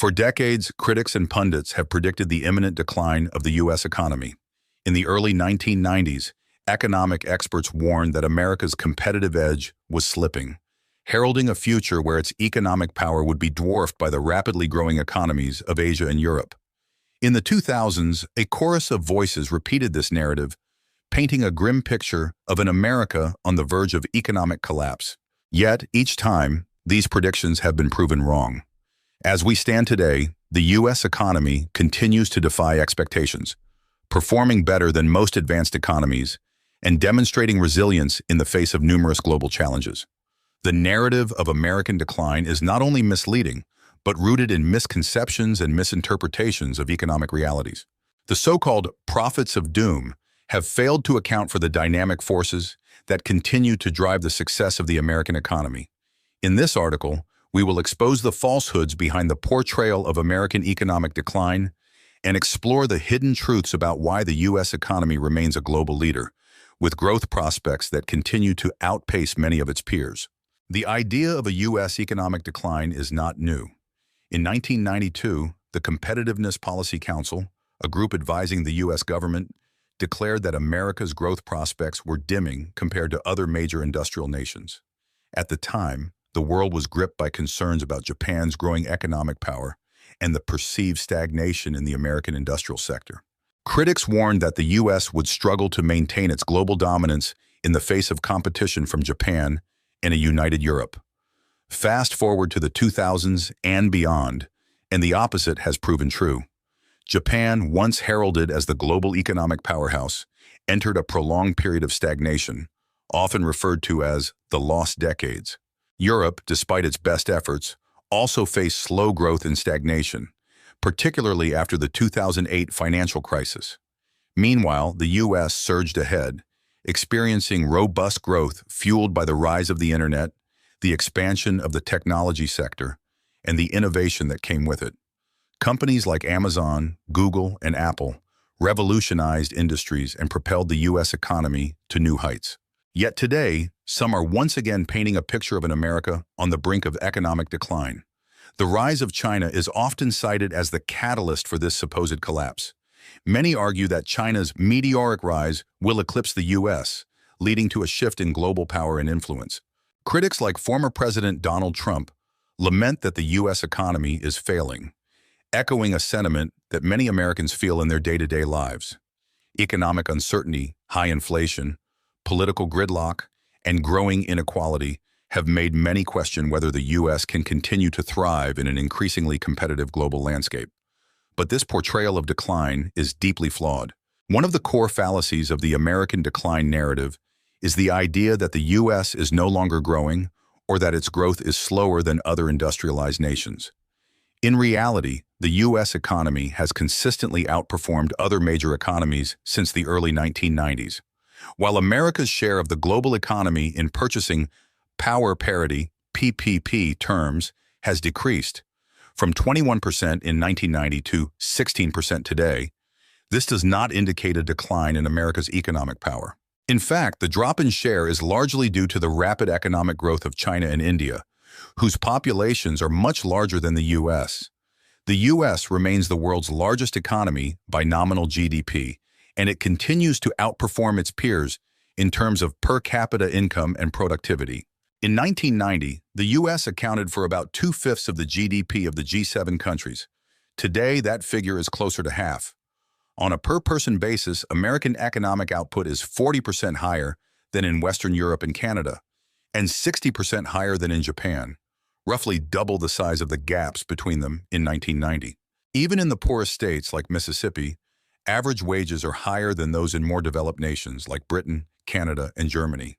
For decades, critics and pundits have predicted the imminent decline of the U.S. economy. In the early 1990s, economic experts warned that America's competitive edge was slipping, heralding a future where its economic power would be dwarfed by the rapidly growing economies of Asia and Europe. In the 2000s, a chorus of voices repeated this narrative, painting a grim picture of an America on the verge of economic collapse. Yet, each time, these predictions have been proven wrong. As we stand today, the U.S. economy continues to defy expectations, performing better than most advanced economies and demonstrating resilience in the face of numerous global challenges. The narrative of American decline is not only misleading, but rooted in misconceptions and misinterpretations of economic realities. The so-called prophets of doom have failed to account for the dynamic forces that continue to drive the success of the American economy. In this article, we will expose the falsehoods behind the portrayal of American economic decline and explore the hidden truths about why the U.S. economy remains a global leader, with growth prospects that continue to outpace many of its peers. The idea of a U.S. economic decline is not new. In 1992, the Competitiveness Policy Council, a group advising the U.S. government, declared that America's growth prospects were dimming compared to other major industrial nations. At the time, the world was gripped by concerns about Japan's growing economic power and the perceived stagnation in the American industrial sector. Critics warned that the U.S. would struggle to maintain its global dominance in the face of competition from Japan and a united Europe. Fast forward to the 2000s and beyond, and the opposite has proven true. Japan, once heralded as the global economic powerhouse, entered a prolonged period of stagnation, often referred to as the lost decades. Europe, despite its best efforts, also faced slow growth and stagnation, particularly after the 2008 financial crisis. Meanwhile, the U.S. surged ahead, experiencing robust growth fueled by the rise of the internet, the expansion of the technology sector, and the innovation that came with it. Companies like Amazon, Google, and Apple revolutionized industries and propelled the U.S. economy to new heights. Yet today, some are once again painting a picture of an America on the brink of economic decline. The rise of China is often cited as the catalyst for this supposed collapse. Many argue that China's meteoric rise will eclipse the U.S., leading to a shift in global power and influence. Critics like former President Donald Trump lament that the U.S. economy is failing, echoing a sentiment that many Americans feel in their day-to-day lives. Economic uncertainty, high inflation, political gridlock, and growing inequality have made many question whether the U.S. can continue to thrive in an increasingly competitive global landscape. But this portrayal of decline is deeply flawed. One of the core fallacies of the American decline narrative is the idea that the U.S. is no longer growing or that its growth is slower than other industrialized nations. In reality, the U.S. economy has consistently outperformed other major economies since the early 1990s. While America's share of the global economy in purchasing power parity (PPP) terms has decreased from 21% in 1990 to 16% today, this does not indicate a decline in America's economic power. In fact, the drop in share is largely due to the rapid economic growth of China and India, whose populations are much larger than the U.S. The U.S. remains the world's largest economy by nominal GDP, and it continues to outperform its peers in terms of per capita income and productivity. In 1990, the U.S. accounted for about 2/5 of the GDP of the G7 countries. Today, that figure is closer to half. On a per-person basis, American economic output is 40% higher than in Western Europe and Canada, and 60% higher than in Japan, roughly double the size of the gaps between them in 1990. Even in the poorest states like Mississippi, average wages are higher than those in more developed nations like Britain, Canada, and Germany.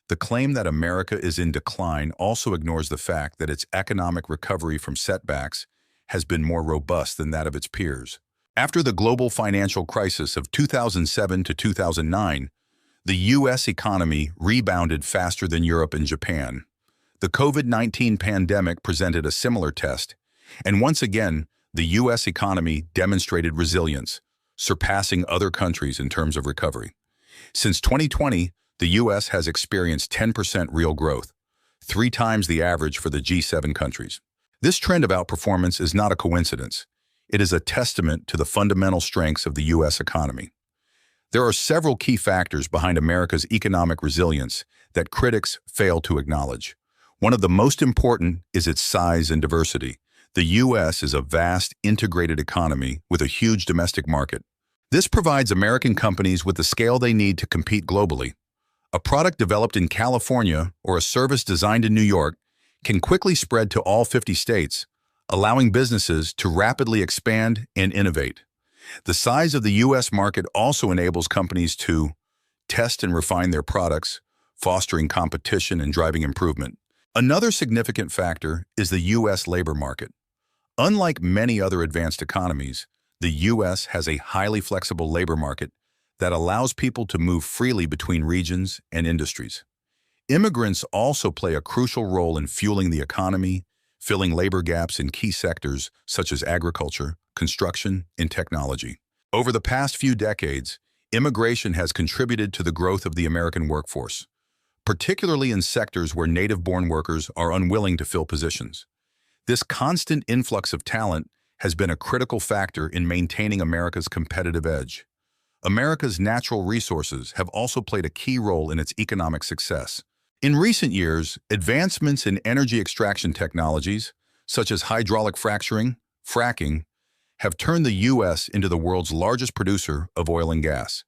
The claim that America is in decline also ignores the fact that its economic recovery from setbacks has been more robust than that of its peers. After the global financial crisis of 2007 to 2009, the U.S. economy rebounded faster than Europe and Japan. The COVID-19 pandemic presented a similar test, and once again, the U.S. economy demonstrated resilience, surpassing other countries in terms of recovery. Since 2020, the U.S. has experienced 10% real growth, 3 times the average for the G7 countries. This trend of outperformance is not a coincidence. It is a testament to the fundamental strengths of the U.S. economy. There are several key factors behind America's economic resilience that critics fail to acknowledge. One of the most important is its size and diversity. The U.S. is a vast, integrated economy with a huge domestic market. This provides American companies with the scale they need to compete globally. A product developed in California or a service designed in New York can quickly spread to all 50 states, allowing businesses to rapidly expand and innovate. The size of the U.S. market also enables companies to test and refine their products, fostering competition and driving improvement. Another significant factor is the U.S. labor market. Unlike many other advanced economies, the U.S. has a highly flexible labor market that allows people to move freely between regions and industries. Immigrants also play a crucial role in fueling the economy, filling labor gaps in key sectors such as agriculture, construction, and technology. Over the past few decades, immigration has contributed to the growth of the American workforce, particularly in sectors where native-born workers are unwilling to fill positions. This constant influx of talent has been a critical factor in maintaining America's competitive edge. America's natural resources have also played a key role in its economic success. In recent years, advancements in energy extraction technologies, such as hydraulic fracking, have turned the U.S. into the world's largest producer of oil and gas.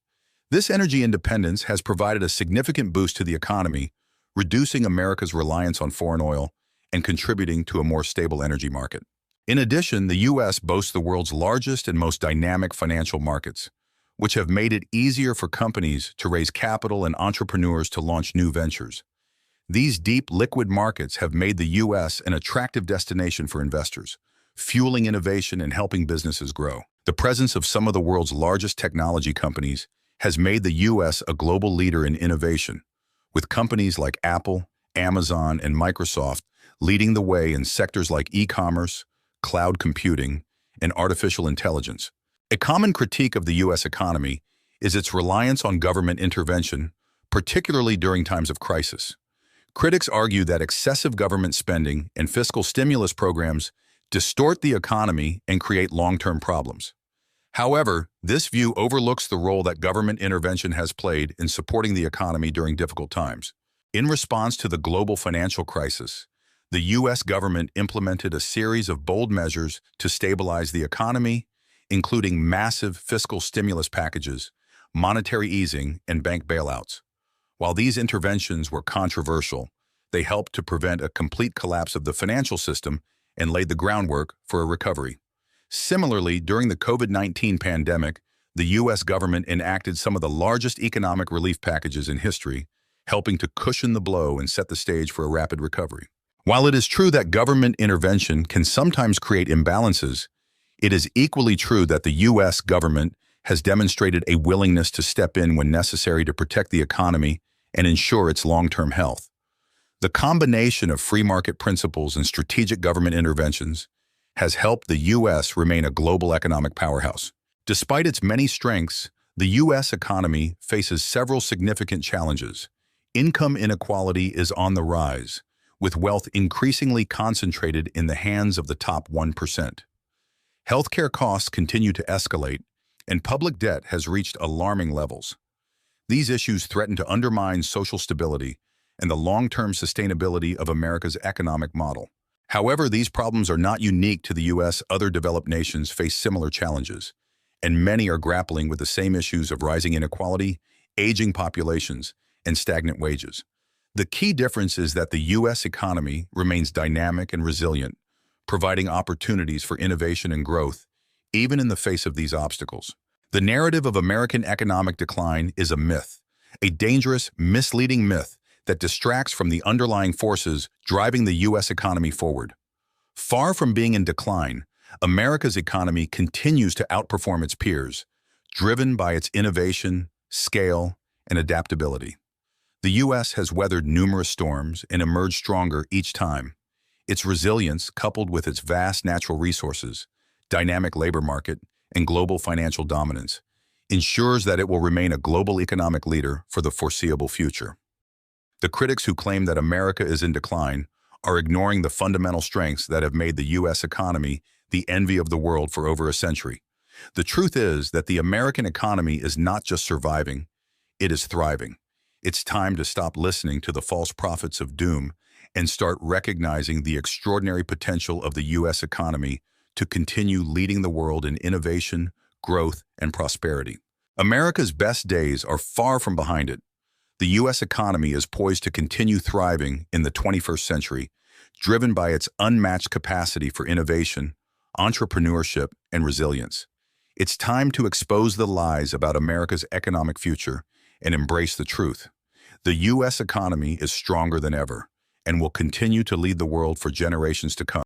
This energy independence has provided a significant boost to the economy, reducing America's reliance on foreign oil and contributing to a more stable energy market. In addition, the U.S. boasts the world's largest and most dynamic financial markets, which have made it easier for companies to raise capital and entrepreneurs to launch new ventures. These deep, liquid markets have made the U.S. an attractive destination for investors, fueling innovation and helping businesses grow. The presence of some of the world's largest technology companies has made the U.S. a global leader in innovation, with companies like Apple, Amazon, and Microsoft leading the way in sectors like e-commerce, cloud computing, and artificial intelligence. A common critique of the U.S. economy is its reliance on government intervention, particularly during times of crisis. Critics argue that excessive government spending and fiscal stimulus programs distort the economy and create long-term problems. However, this view overlooks the role that government intervention has played in supporting the economy during difficult times. In response to the global financial crisis, the U.S. government implemented a series of bold measures to stabilize the economy, including massive fiscal stimulus packages, monetary easing, and bank bailouts. While these interventions were controversial, they helped to prevent a complete collapse of the financial system and laid the groundwork for a recovery. Similarly, during the COVID-19 pandemic, the U.S. government enacted some of the largest economic relief packages in history, helping to cushion the blow and set the stage for a rapid recovery. While it is true that government intervention can sometimes create imbalances, it is equally true that the U.S. government has demonstrated a willingness to step in when necessary to protect the economy and ensure its long-term health. The combination of free market principles and strategic government interventions has helped the U.S. remain a global economic powerhouse. Despite its many strengths, the U.S. economy faces several significant challenges. Income inequality is on the rise, with wealth increasingly concentrated in the hands of the top 1%. Healthcare costs continue to escalate, and public debt has reached alarming levels. These issues threaten to undermine social stability and the long-term sustainability of America's economic model. However, these problems are not unique to the U.S. Other developed nations face similar challenges, and many are grappling with the same issues of rising inequality, aging populations, and stagnant wages. The key difference is that the U.S. economy remains dynamic and resilient, providing opportunities for innovation and growth, even in the face of these obstacles. The narrative of American economic decline is a myth, a dangerous, misleading myth that distracts from the underlying forces driving the U.S. economy forward. Far from being in decline, America's economy continues to outperform its peers, driven by its innovation, scale, and adaptability. The U.S. has weathered numerous storms and emerged stronger each time. Its resilience, coupled with its vast natural resources, dynamic labor market, and global financial dominance, ensures that it will remain a global economic leader for the foreseeable future. The critics who claim that America is in decline are ignoring the fundamental strengths that have made the U.S. economy the envy of the world for over a century. The truth is that the American economy is not just surviving, it is thriving. It's time to stop listening to the false prophets of doom and start recognizing the extraordinary potential of the U.S. economy to continue leading the world in innovation, growth, and prosperity. America's best days are far from behind it. The U.S. economy is poised to continue thriving in the 21st century, driven by its unmatched capacity for innovation, entrepreneurship, and resilience. It's time to expose the lies about America's economic future and embrace the truth. The U.S. economy is stronger than ever and will continue to lead the world for generations to come.